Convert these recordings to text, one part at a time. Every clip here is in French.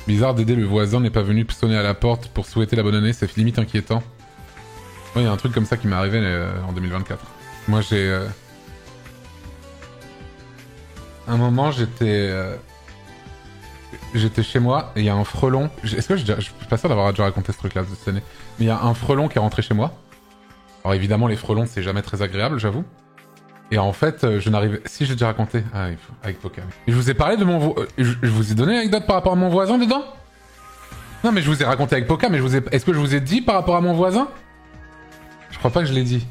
Bizarre d'aider le voisin n'est pas venu sonner à la porte pour souhaiter la bonne année, c'est limite inquiétant. Ouais, il y a un truc comme ça qui m'est arrivé en 2024. Moi, j'ai... un moment, j'étais chez moi et il y a un frelon. Est-ce que je suis pas sûr d'avoir déjà raconté ce truc-là cette année. Mais il y a un frelon qui est rentré chez moi. Alors évidemment, les frelons, c'est jamais très agréable, j'avoue. Et en fait, je n'arrivais... Si, j'ai déjà raconté. Ah, avec Poca. Et je vous ai parlé de mon... Je vous ai donné l'anecdote par rapport à mon voisin dedans? Non, mais je vous ai raconté avec Poca, mais est-ce que je vous ai dit par rapport à mon voisin? Je crois pas que je l'ai dit.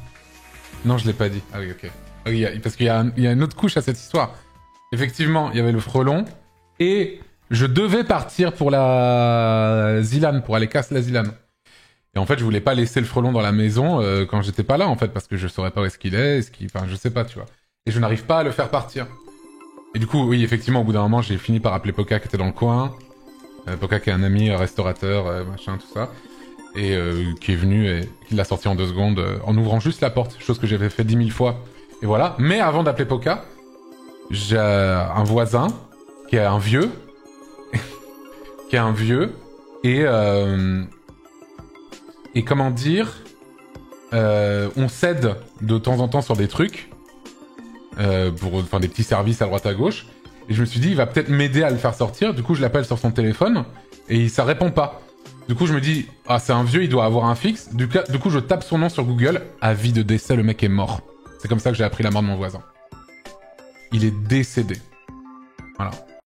Non, je l'ai pas dit. Ah oui, ok. Oui, parce qu'il y a une autre couche à cette histoire. Effectivement, il y avait le frelon. Et je devais partir pour la Zilane, pour aller casser la Zilane. Et en fait, je voulais pas laisser le frelon dans la maison quand j'étais pas là, en fait, parce que je saurais pas où est-ce qu'il est, enfin, je sais pas, tu vois. Et je n'arrive pas à le faire partir. Et du coup, oui, effectivement, au bout d'un moment, j'ai fini par appeler Poca qui était dans le coin. Poca qui est un ami restaurateur, machin, tout ça. Et qui est venu et qui l'a sorti en 2 secondes en ouvrant juste la porte, chose que j'avais fait 10 000 fois. Et voilà. Mais avant d'appeler Poca, j'ai un voisin qui est un vieux. qui est un vieux. Et comment dire, on cède de temps en temps sur des trucs, pour des petits services à droite à gauche. Et je me suis dit, il va peut-être m'aider à le faire sortir. Du coup, je l'appelle sur son téléphone et ça répond pas. Du coup, je me dis, ah, c'est un vieux, il doit avoir un fixe. Du coup, je tape son nom sur Google. Avis de décès, le mec est mort. C'est comme ça que j'ai appris la mort de mon voisin. Il est décédé. Voilà.